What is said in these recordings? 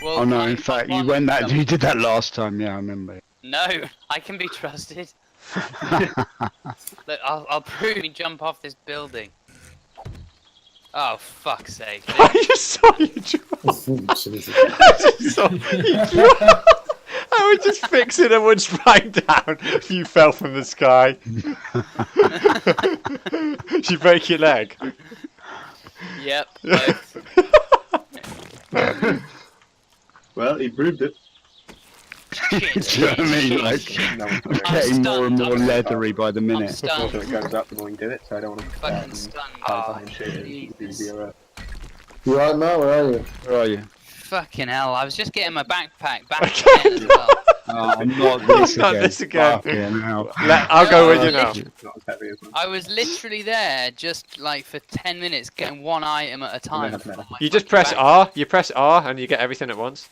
Well, oh no, in fact, you did that last time, yeah, I remember. No, I can be trusted. Look, I'll prove me jump off this building. Oh, fuck's sake. I just saw you drop. Jesus. I just saw you drop. I was just fixing and one sprang down. You fell from the sky. Did you break your leg? Yep. Both. Well, he proved it. Do you know what I mean? Like, I'm getting more and more leathery by the I'm minute. The stunned. more it goes up, the more you do it, so I don't want to Fucking stunned. hide Oh, behind shit. Jesus. You alright, Matt? Where are you? Where are you? Fucking hell, I was just getting my backpack back again as well. Oh, not this Not again. this again. Fucking hell. I'll go with you now. Not as heavy as mine. I was literally there just like for 10 minutes getting one item at a time. from my You just fucking press backpack. R. You press R and you get everything at once.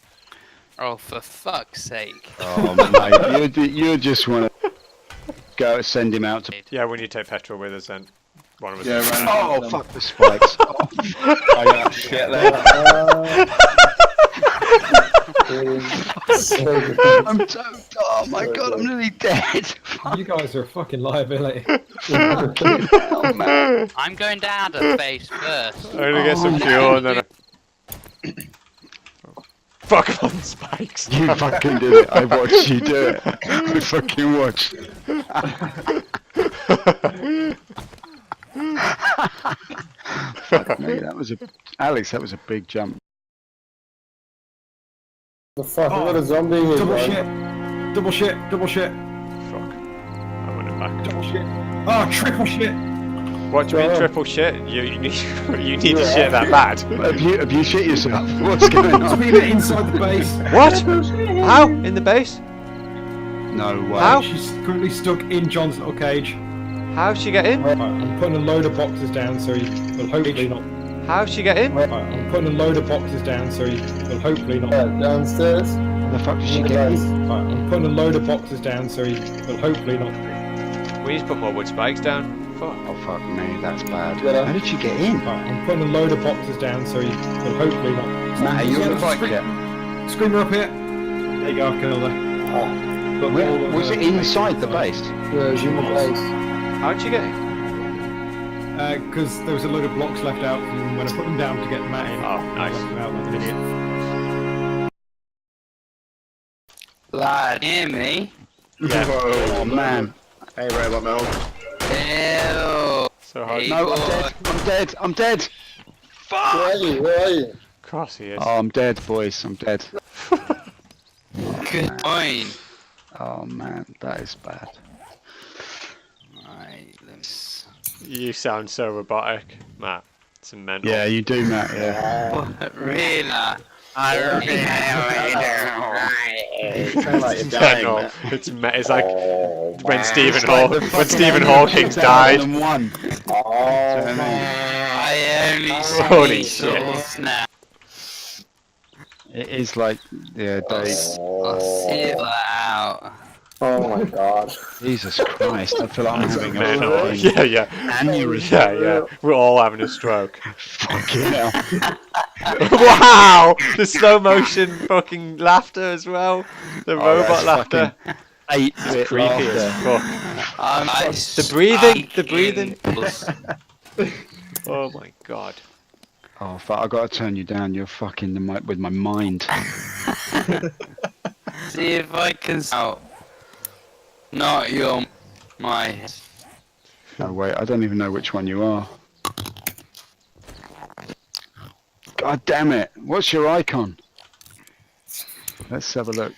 Oh, for fuck's sake. Oh, mate, you just want to go send him out to... Yeah, when you take petrol with us, then one of us. Yeah, right. Oh, fuck the spikes. Oh, I got shit there. I'm so... Oh, my God, I'm nearly dead. You guys are a fucking liability. Oh, man. I'm going down to face first. I'm gonna get some fuel and then. Fuck on spikes. You fucking did it. I watched you do it. I fucking watched. Fuck me, that was a... Alex, that was a big jump. The fuck, what a zombie here, Double bro. shit. Double shit. Double shit. Fuck. I want it back. Double shit. Oh, triple shit. What do you mean triple shit? You need you need to shit that bad. Have you shit yourself? What's going To on? be inside the base. What? How? In the base? No way. How? She's currently stuck in John's little cage. How'd she get in? Right, I'm putting a load of boxes down so he will hopefully not. How'd she get in? Right, I'm putting a load of boxes down so he will hopefully not. Yeah, downstairs. How the fuck did she In the get base. in? Right, I'm putting a load of boxes down so he will hopefully not. We need to put more wood spikes down. Fuck. Oh fuck me, that's bad. Yeah. How did she get in? Right, I'm putting a load of boxes down so he will hopefully not. Matt, are you on the bike yet? Screamer up here. There you go, I've killed her. But Where, all of was her it inside the space. base? Yeah, she's in the base. How'd she get in? Because there was a load of blocks left out from when I put them down to get Matt in. Oh, nice. I left them out like an idiot. Lad, hear me? Yeah. Oh man. Hey, Robot Mel. Ew. So hard. No, I'm dead. I'm dead. I'm dead. Where are you? Where are you? Of course he is. Oh, I'm dead, boys. I'm dead. Good point. Oh man, that is bad. Right, let's... You sound so robotic, Matt. It's mental. Yeah, you do, Matt. Yeah. What? Really? I You sound like you're dying, Mental. Matt. It's like when Stephen Fucking Hawking died. One. I only Holy see shit. souls now. It is like, yeah, Dave. I'll see it out. Oh my god. Jesus Christ, I feel like I'm having a Mental. fucking Yeah. aneurysm. Yeah. We're all having a stroke. Fucking hell. Wow! The slow motion fucking laughter as well. The Oh, robot that's laughter. 8-bit Creepy as laughter. fuck. The breathing. Oh my god. Oh fuck, I gotta turn you down. You're fucking with my mind. See if I can out. Not your my. Oh wait, I don't even know which one you are. God damn it! What's your icon? Let's have a look.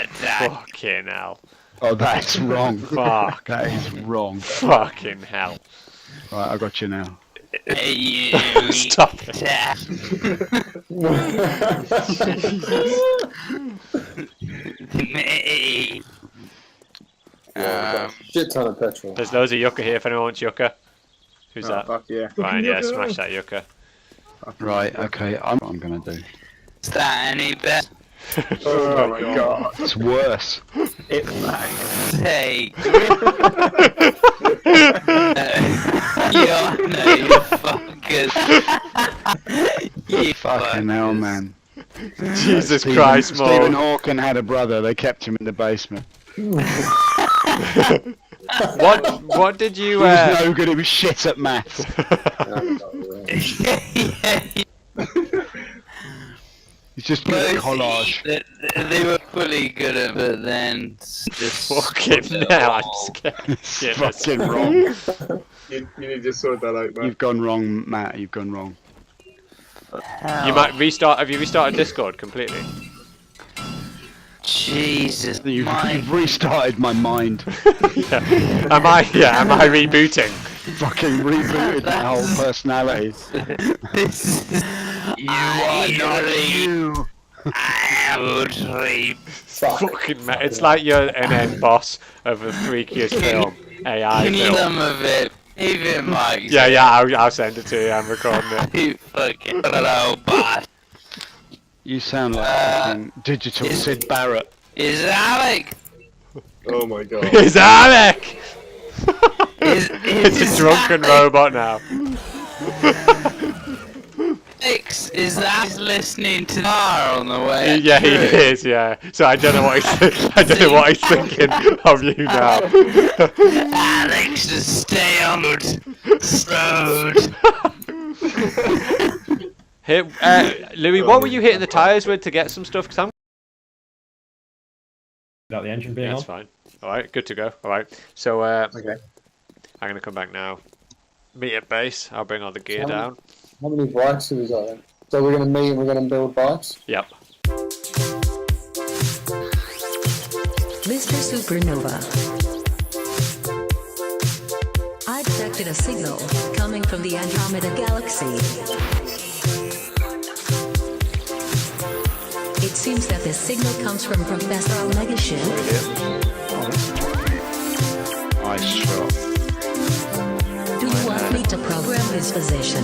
Fucking hell. Oh, that's wrong. Fuck. That is wrong. Fucking hell. Right, I got you now. Stop it. Shit ton of petrol. There's loads of yucca here if anyone wants yucca. Who's that? Fuck yeah. Fine, yeah, smash that yucca. Right, okay, I'm what I'm gonna do. Is that any better? Oh my god. It's worse. It's like... Hey. You fuckers. You You Fucking hell, fuckers. man. Jesus Christ, Stephen Mo. Hawking had a brother. They kept him in the basement. What did you? He was no good. He was shit at maths. He's just good at collage. They were fully good at it, then just Fucking hell, I'm scared. It's Shitless. fucking wrong. You need to sort that out, man. You've gone wrong, Matt. You've gone wrong. You might restart. Have you restarted Discord completely? Jesus, You've restarted my mind. Yeah. Am I rebooting? Fucking rebooted my whole personality. You are not you. I would sleep. Fucking mate. It's like you're an end boss of a freakiest film. AI Can you film. some of it? Even Mike. Yeah, I'll send it to you. I'm recording it. You fucking little bot. You sound like fucking digital Sid Barrett. Is Alec? Oh my god. It's Alec! Is It's a drunken robot now. Alex, is that listening to car on the way? Yeah, he is. Yeah. So I don't know what he's thinking of you now. Alex, just stay on the road. Hey, Louis, what were you hitting the tires with to get some stuff? 'Cause I'm. Without the engine being That's on. fine. All right, good to go. All right. So Okay. I'm gonna come back now. Meet at base. I'll bring all the gear down. How many bikes have we got then? So we're going to meet and we're going to build bikes? Yep. Mr. Supernova. I detected a signal coming from the Andromeda Galaxy. It seems that this signal comes from Professor Omega Ship. Nice shot. Do you want me to program his position?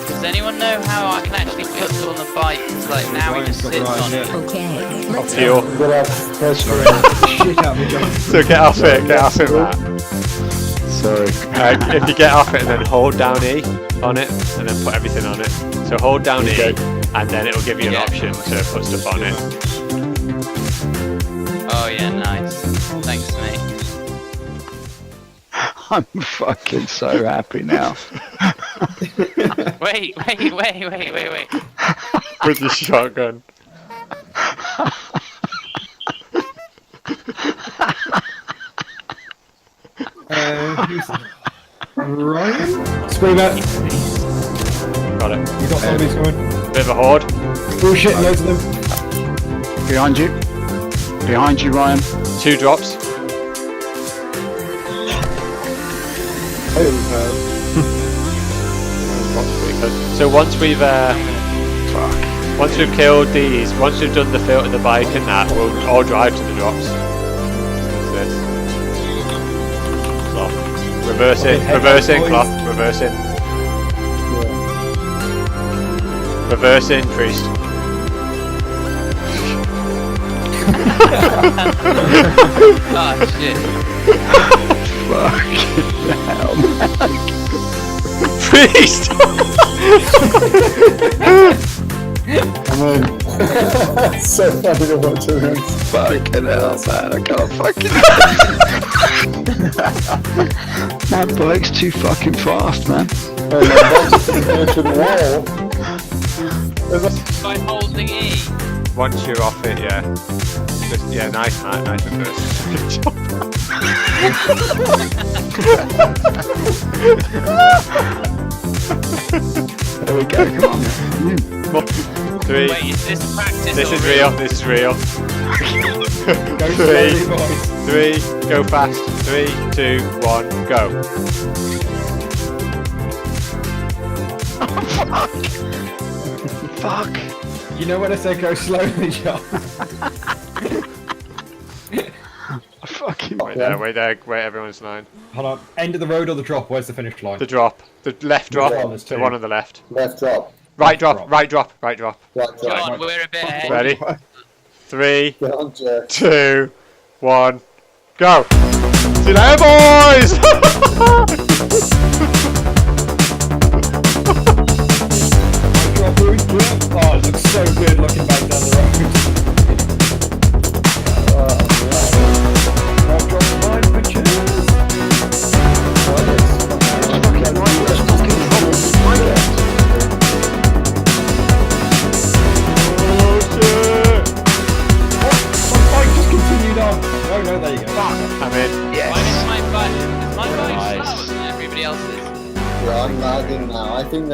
Does anyone know how I can actually put on the bike? It's like now he just sits on it. Okay, let's Fuel. go. Good up. Press for Shit out of me, John. So get off it, Matt. Sorry. If you get off it and then hold down E on it, and then put everything on it. So hold down E, and then it'll give you an Yeah. option to put stuff on it. Oh yeah, nice. Thanks, mate. I'm fucking so happy now. Wait. With your shotgun. Who's Ryan? Screamer. Got it. You got zombies coming. Bit of a horde. Oh shit, loads of them. Behind you. Behind you, Ryan. 2 drops. So once we've killed these, once we've done the filter, the bike and that, we'll all drive to the drops. What's this? Cloth. Reversing, cloth, reversing. Reversing, priest. Oh shit. Fucking hell, man. Priest! so funny to watch him. Fucking hell, man. I can't fucking. My bike's too fucking fast, man. Oh, my bike's into the wall. By holding E. Once you're off it, yeah. Just, yeah, nice, Matt, nice reverse. Good job. There we go, come on. 3. Wait, is this practice? This or is real, this is real. Go 3, slowly, boys. 3, go fast. 3, 2, 1, go. Fuck. You know when I say go slowly, John? Fucking. Wait, everyone's line. Hold on. End of the road or the drop? Where's the finish line? The drop. The left drop. drop, there's The two. one on the left. Left drop. Right drop, right drop, right drop. Right drop. John, we're a bit ahead. Ready? 3, Get on, Jack. 2, 1, go! See you later, boys! Oh, it looks so good looking back down the road. I've dropped mine, bitches. My bike just continued on. Oh no, there you go. I'm in. Why is my bike? My bike's Nice. slower than everybody else's. Yeah, I'm lagging now. I think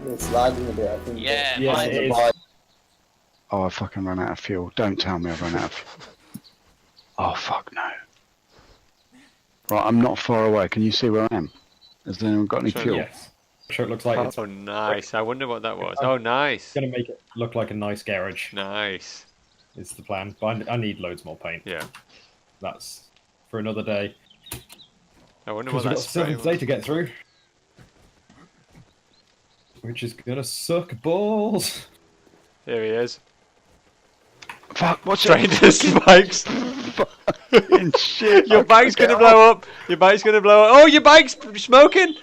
it's lagging a bit. I think. Yeah, Yeah, mine. it is. Oh, I fucking ran out of fuel. Don't tell me I've run out of fuel. Oh, fuck no. Right, I'm not far away. Can you see where I am? Has anyone got any Sure, fuel? Yes. Sure, it looks like it's Oh, nice. I wonder what that was. Oh, nice. gonna make it look like a nice garage. Nice. Is the plan. But I need loads more paint. Yeah. That's for another day. I wonder Because what we've got that spray 7th day was. to get through. Which is gonna suck balls. Here he is. Fuck, what's Straight into spikes. fucking shit? Your bike's gonna blow up. Your bike's gonna blow up. Oh, your bike's smoking.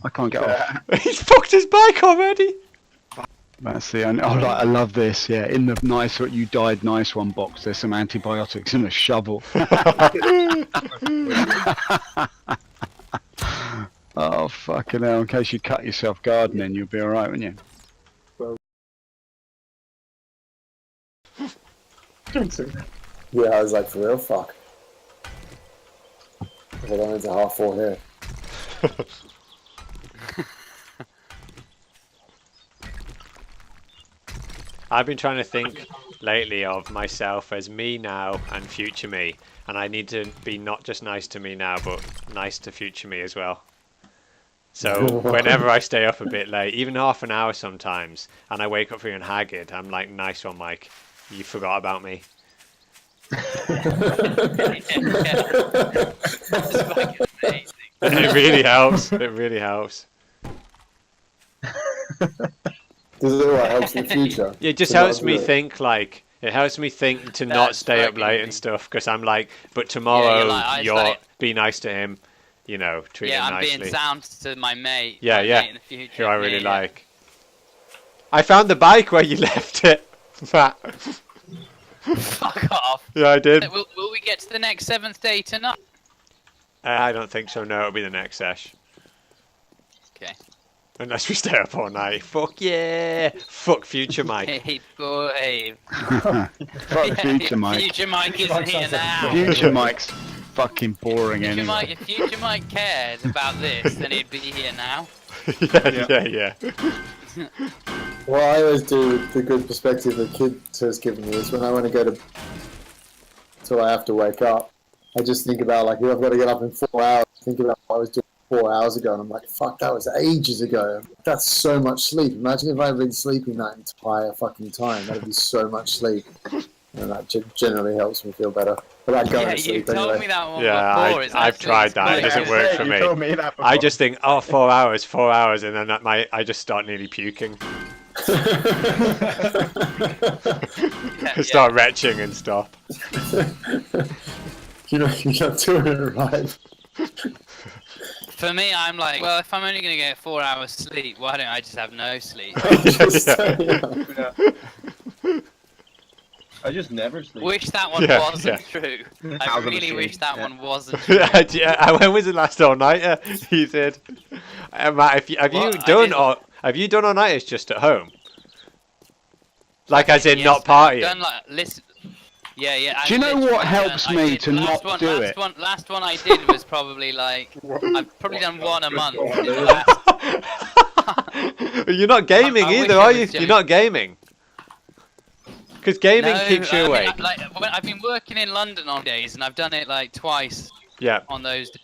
I can't get off. He's fucked his bike already. That's the only. Oh, like, I love this. Yeah, in the nice "You Died Nice" one box, there's some antibiotics and a shovel. Oh fucking hell! In case you cut yourself gardening, you'll be all right, won't you? Yeah, I was like, for real, fuck. Well, I'm into half 4 here. I've been trying to think lately of myself as me now and future me, and I need to be not just nice to me now, but nice to future me as well. So whenever I stay up a bit late, even half an hour sometimes, and I wake up feeling haggard, I'm like, nice one, Mike. You forgot about me. That's fucking amazing. It really helps. It really helps. Does it what helps in the future? It just To not helps do me it? think, like, it helps me think to not That's stay up fucking late and amazing. stuff, because I'm like, but tomorrow you're like, be nice to him, you know, treat Yeah, him I'm nicely. being sound to my mate. Yeah, my yeah. mate in the future. Who I really Yeah, like. I found the bike where you left it, Matt. yeah. Fuck off. Yeah, I did. Will we get to the next 7th day tonight? I don't think so, no, it'll be the next sesh. Okay. Unless we stay up all night. Fuck yeah! Fuck future Mike. Hey boy. Fuck future Mike. Future Mike isn't Mike here sounds like now. Future Mike's fucking boring Future anyway. Mike, if Future Mike cared about this, then he'd be here now. yeah. What I always do with the good perspective that Kid has given me is when I want to go to till I have to wake up, I just think about, like, if I've got to get up in 4 hours, think about what I was doing 4 hours ago, and I'm like, fuck, that was ages ago. That's so much sleep. Imagine if I'd been sleeping that entire fucking time. That'd be so much sleep. And that generally helps me feel better. Without going Yeah, to you sleep told anyway. me that one Yeah, before. It's I've actually tried that. It doesn't work for You me. told me that before. I just think, oh, 4 hours, and then I just start nearly puking. Yeah, Start retching and stop. You're not doing it right. For me, I'm like, well, if I'm only going to get 4 hours sleep, why don't I just have no sleep? I just never sleep. Wish that one Yeah, wasn't yeah. true. I Thousand really machine, wish that yeah. one wasn't true. Yeah, when was the last all-nighter you did? Matt, have you What? I done didn't. all-nighters just at home? Like, as in Yes, not I've partying? done, like, listen. Yeah. Do you know literally what helps I me did- to last not one, do last it? Last one I did was probably like, I've probably done one a month. in the last- You're not gaming I wish either, I are was you? joking. You're not gaming. Because gaming No, keeps you I mean, awake. I've been working in London on days, and I've done it like twice Yeah. on those days,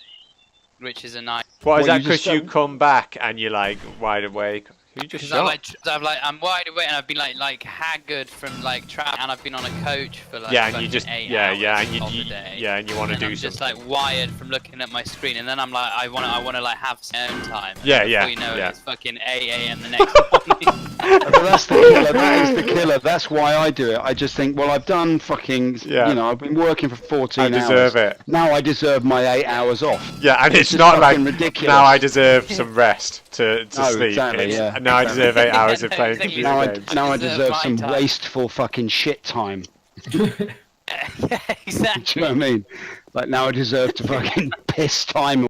which is a night. What is Well, that? you just Because you don't- come back and you're like wide awake. You just Because shot. I'm wide awake, and I've been like haggard from like travel, and I've been on a coach for like Yeah, and you fucking just 8 yeah, hours and of the you day. yeah, and you want to And do I'm just something. like wired from looking at my screen, and then I'm like, I want to like have some own time. And Yeah, before yeah, you know yeah. it, it's fucking 8 a.m. the next morning. But that's the killer. That is the killer. That's why I do it. I just think, well, I've done fucking, Yeah. you know, I've been working for 14 hours. I deserve it. Now I deserve my 8 hours off. Yeah, and it's Which is not like fucking ridiculous. now I deserve some rest to No, sleep. exactly, It's, yeah. now I deserve 8 hours of no, playing exactly. computer games. Now I deserve deserve my some time. wasteful fucking shit time. Yeah, Do exactly. you know what I mean? Like now I deserve to fucking piss time